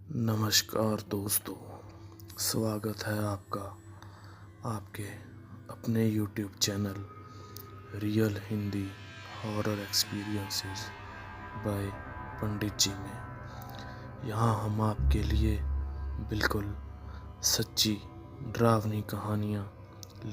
नमस्कार दोस्तों, स्वागत है आपका आपके अपने YouTube channel real Hindi horror experiences by Pandit ji में। यहाँ हम आपके लिए बिल्कुल सच्ची डरावनी कहानियाँ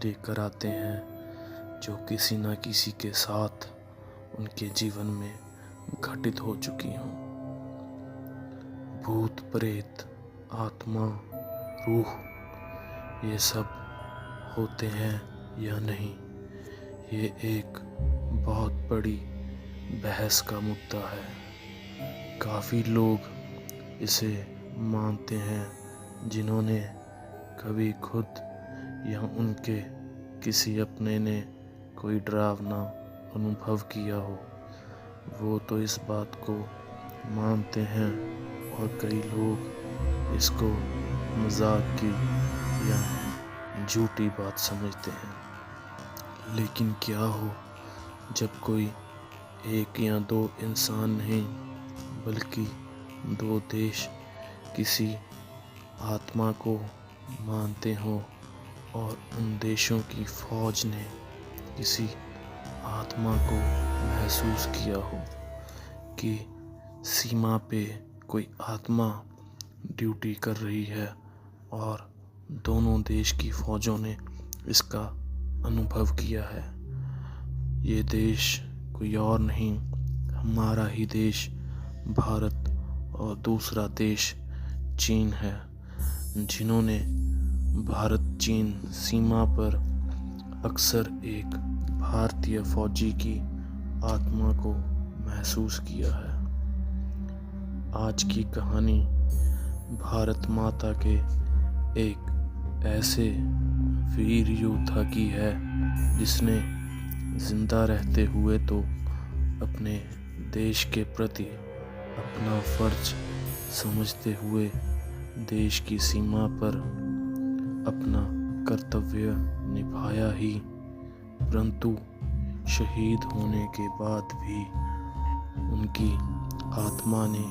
लेकर आते हैं जो किसी न किसी के साथ उनके जीवन में घटित हो चुकी हों। भूत प्रेत, आत्मा, रूह, ये सब होते हैं या नहीं, ये एक बहुत बड़ी बहस का मुद्दा है। काफ़ी लोग इसे मानते हैं जिन्होंने कभी खुद या उनके किसी अपने ने कोई डरावना अनुभव किया हो, वो तो इस बात को मानते हैं, और कई लोग इसको मजाक की या झूठी बात समझते हैं। लेकिन क्या हो जब कोई एक या दो इंसान नहीं बल्कि दो देश किसी आत्मा को मानते हों और उन देशों की फौज ने किसी आत्मा को महसूस किया हो कि सीमा पे कोई आत्मा ड्यूटी कर रही है, और दोनों देश की फौजों ने इसका अनुभव किया है। ये देश कोई और नहीं, हमारा ही देश भारत और दूसरा देश चीन है, जिन्होंने भारत चीन सीमा पर अक्सर एक भारतीय फौजी की आत्मा को महसूस किया है। आज की कहानी भारत माता के एक ऐसे वीर योद्धा की है जिसने जिंदा रहते हुए तो अपने देश के प्रति अपना फर्ज समझते हुए देश की सीमा पर अपना कर्तव्य निभाया ही, परंतु शहीद होने के बाद भी उनकी आत्मा ने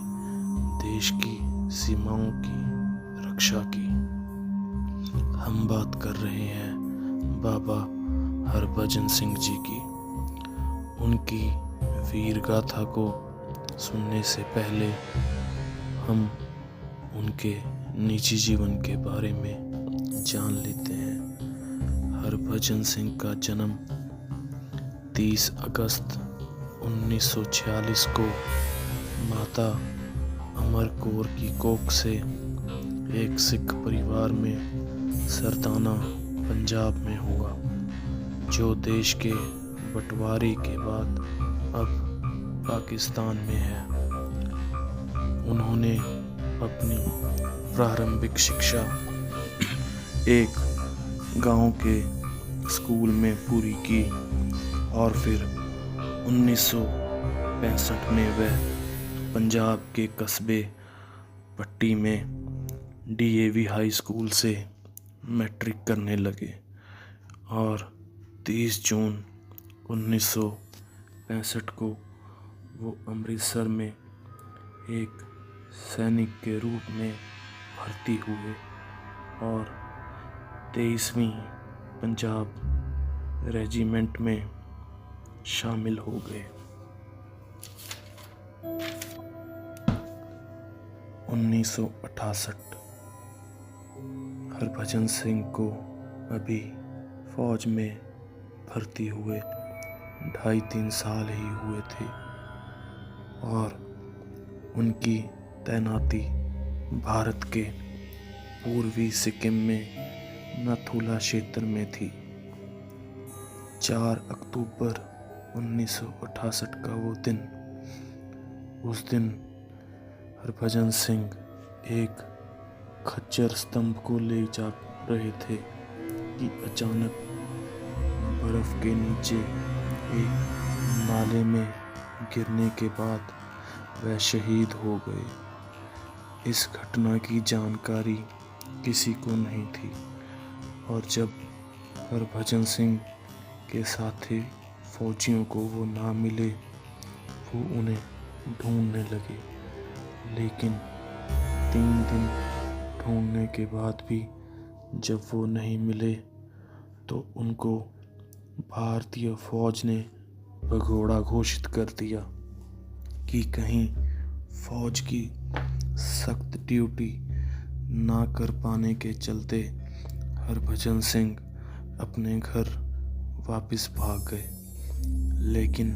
देश की सीमाओं की रक्षा की। हम बात कर रहे हैं बाबा हरभजन सिंह जी की। उनकी वीर गाथा को सुनने से पहले हम उनके निजी जीवन के बारे में जान लेते हैं। हरभजन सिंह का जन्म 30 अगस्त 1946 को माता अमर कौर की कोख से एक सिख परिवार में सरदाना पंजाब में हुआ, जो देश के बंटवारे के बाद अब पाकिस्तान में है। उन्होंने अपनी प्रारंभिक शिक्षा एक गांव के स्कूल में पूरी की, और फिर 1965 में वह पंजाब के कस्बे पट्टी में DAV हाई स्कूल से मैट्रिक करने लगे, और 30 जून 1965 को वो अमृतसर में एक सैनिक के रूप में भर्ती हुए और 23वीं पंजाब रेजिमेंट में शामिल हो गए। 1968 हरभजन सिंह को अभी फौज में भर्ती हुए 2.5-3 साल ही हुए थे, और उनकी तैनाती भारत के पूर्वी सिक्किम में नथुला क्षेत्र में थी। 4 अक्टूबर 1968 का वो दिन, उस दिन हरभजन सिंह एक खच्चर स्तंभ को ले जा रहे थे कि अचानक बर्फ के नीचे एक नाले में गिरने के बाद वह शहीद हो गए। इस घटना की जानकारी किसी को नहीं थी, और जब हरभजन सिंह के साथी फौजियों को वो ना मिले, वो उन्हें ढूंढने लगे, लेकिन 3 दिन ढूंढने के बाद भी जब वो नहीं मिले तो उनको भारतीय फौज ने भगोड़ा घोषित कर दिया कि कहीं फौज की सख्त ड्यूटी ना कर पाने के चलते हरभजन सिंह अपने घर वापस भाग गए। लेकिन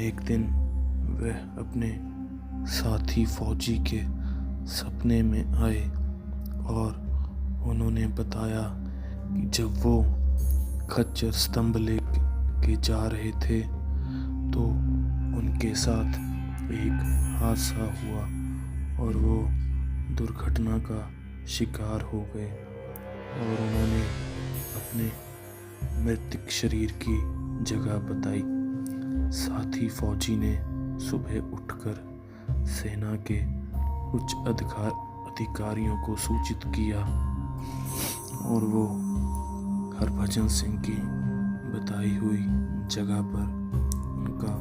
एक दिन वह अपने साथी फौजी के सपने में आए और उन्होंने बताया कि जब वो खच्चर स्तंभ लेके जा रहे थे तो उनके साथ एक हादसा हुआ और वो दुर्घटना का शिकार हो गए और उन्होंने अपने मृतक शरीर की जगह बताई। साथी फौजी ने सुबह उठकर सेना के उच्च अधिकारियों को सूचित किया और वो हरभजन सिंह की बताई हुई जगह पर उनका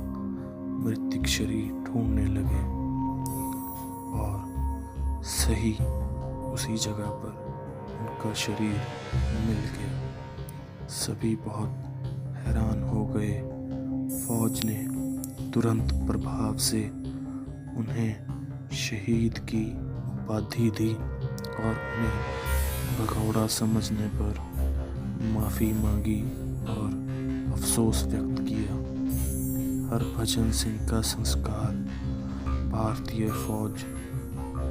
मृतक शरीर ढूंढने लगे और सही उसी जगह पर उनका शरीर मिल गया। सभी बहुत हैरान हो गए। फौज ने तुरंत प्रभाव से उन्हें शहीद की उपाधि दी और उन्हें भगौड़ा समझने पर माफ़ी मांगी और अफसोस व्यक्त किया। हरभजन सिंह का संस्कार भारतीय फौज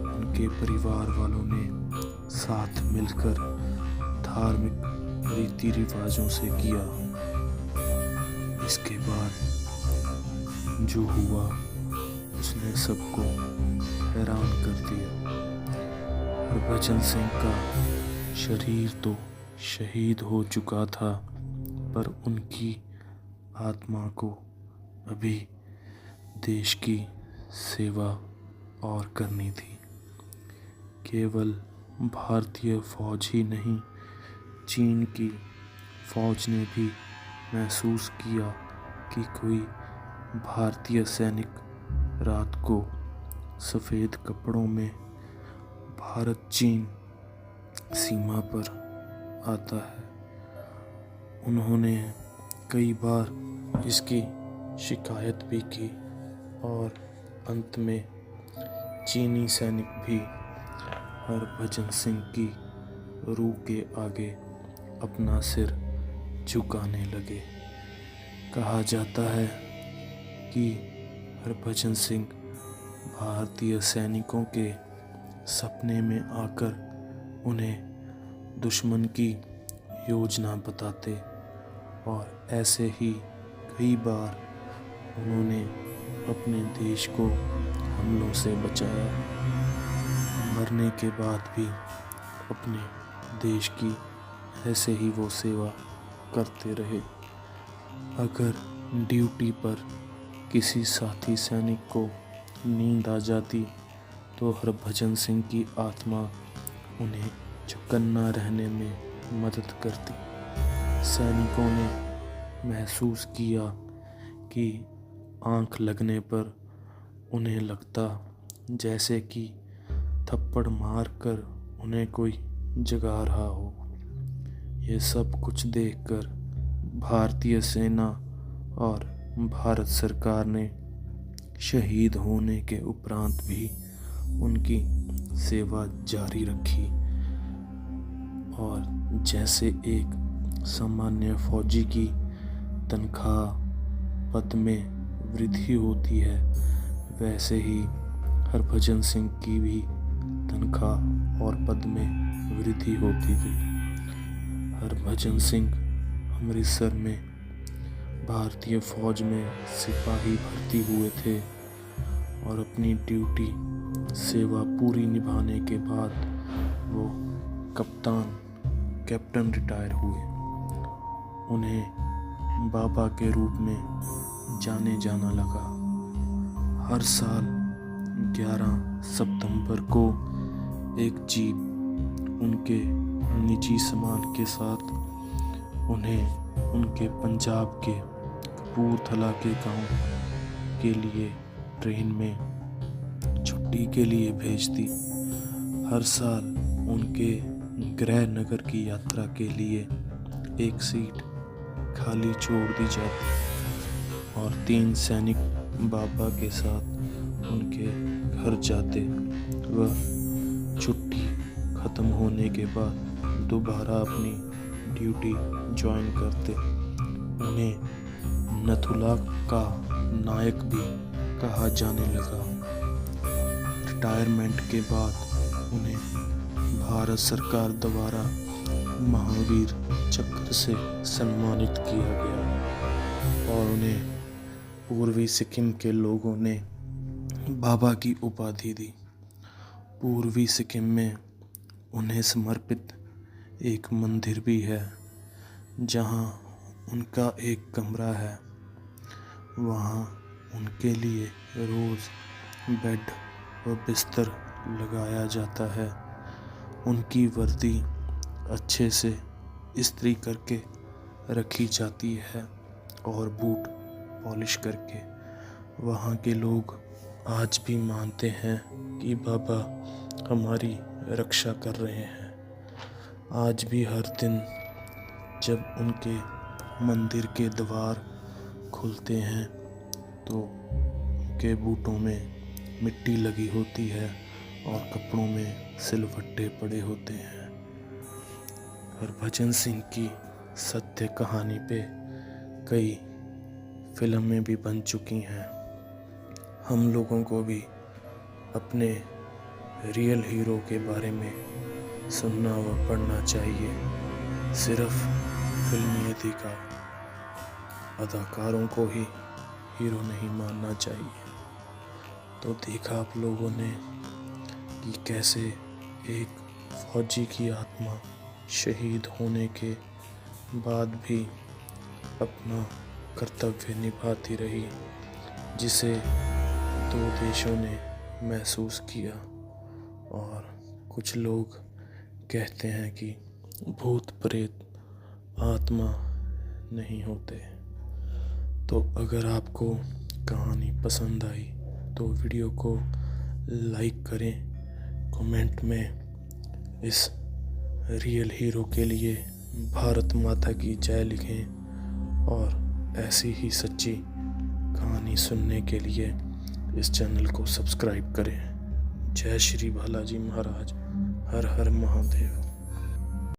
उनके परिवार वालों ने साथ मिलकर धार्मिक रीति रिवाजों से किया। इसके बाद जो हुआ उसने सबको हैरान कर दिया। हरभजन सिंह का शरीर तो शहीद हो चुका था पर उनकी आत्मा को अभी देश की सेवा और करनी थी। केवल भारतीय फौज ही नहीं, चीन की फौज ने भी महसूस किया कि कोई भारतीय सैनिक रात को सफ़ेद कपड़ों में भारत चीन सीमा पर आता है। उन्होंने कई बार इसकी शिकायत भी की और अंत में चीनी सैनिक भी हरभजन सिंह की रूह के आगे अपना सिर झुकाने लगे। कहा जाता है कि हरभजन सिंह भारतीय सैनिकों के सपने में आकर उन्हें दुश्मन की योजना बताते और ऐसे ही कई बार उन्होंने अपने देश को हमलों से बचाया। मरने के बाद भी अपने देश की ऐसे ही वो सेवा करते रहे। अगर ड्यूटी पर किसी साथी सैनिक को नींद आ जाती तो हरभजन सिंह की आत्मा उन्हें चौकन्ना रहने में मदद करती। सैनिकों ने महसूस किया कि आंख लगने पर उन्हें लगता जैसे कि थप्पड़ मारकर उन्हें कोई जगा रहा हो। ये सब कुछ देखकर भारतीय सेना और भारत सरकार ने शहीद होने के उपरांत भी उनकी सेवा जारी रखी और जैसे एक सामान्य फौजी की तनख्वाह पद में वृद्धि होती है वैसे ही हरभजन सिंह की भी तनख्वाह और पद में वृद्धि होती गई। हरभजन सिंह अमृतसर में भारतीय फौज में सिपाही भर्ती हुए थे और अपनी ड्यूटी सेवा पूरी निभाने के बाद वो कैप्टन रिटायर हुए। उन्हें बाबा के रूप में जाने जाना लगा। हर साल 11 सितंबर को एक जीप उनके निजी सामान के साथ उन्हें उनके पंजाब के कपूरथला के गांव के लिए ट्रेन में छुट्टी स्टडी के लिए भेजती। हर साल उनके गृह नगर की यात्रा के लिए एक सीट खाली छोड़ दी जाती और 3 सैनिक बाबा के साथ उनके घर जाते। वह छुट्टी ख़त्म होने के बाद दोबारा अपनी ड्यूटी ज्वाइन करते। उन्हें नथुला का नायक भी कहा जाने लगा। रिटायरमेंट के बाद उन्हें भारत सरकार द्वारा महावीर चक्र से सम्मानित किया गया और उन्हें पूर्वी सिक्किम के लोगों ने बाबा की उपाधि दी। पूर्वी सिक्किम में उन्हें समर्पित एक मंदिर भी है जहां उनका एक कमरा है। वहां उनके लिए रोज़ बेड व बिस्तर लगाया जाता है। उनकी वर्दी अच्छे से इस्त्री करके रखी जाती है और बूट पॉलिश करके। वहाँ के लोग आज भी मानते हैं कि बाबा हमारी रक्षा कर रहे हैं। आज भी हर दिन जब उनके मंदिर के द्वार खुलते हैं तो उनके बूटों में मिट्टी लगी होती है और कपड़ों में सिलवट्टे पड़े होते हैं। हरभजन सिंह की सत्य कहानी पे कई फिल्में भी बन चुकी हैं। हम लोगों को भी अपने रियल हीरो के बारे में सुनना व पढ़ना चाहिए। सिर्फ फिल्मी अदाकारों को ही हीरो नहीं मानना चाहिए। तो देखा आप लोगों ने कि कैसे एक फौजी की आत्मा शहीद होने के बाद भी अपना कर्तव्य निभाती रही, जिसे 2 देशों ने महसूस किया। और कुछ लोग कहते हैं कि भूत प्रेत आत्मा नहीं होते। तो अगर आपको कहानी पसंद आई तो वीडियो को लाइक करें, कमेंट में इस रियल हीरो के लिए भारत माता की जय लिखें और ऐसी ही सच्ची कहानी सुनने के लिए इस चैनल को सब्सक्राइब करें। जय श्री बालाजी महाराज। हर हर महादेव।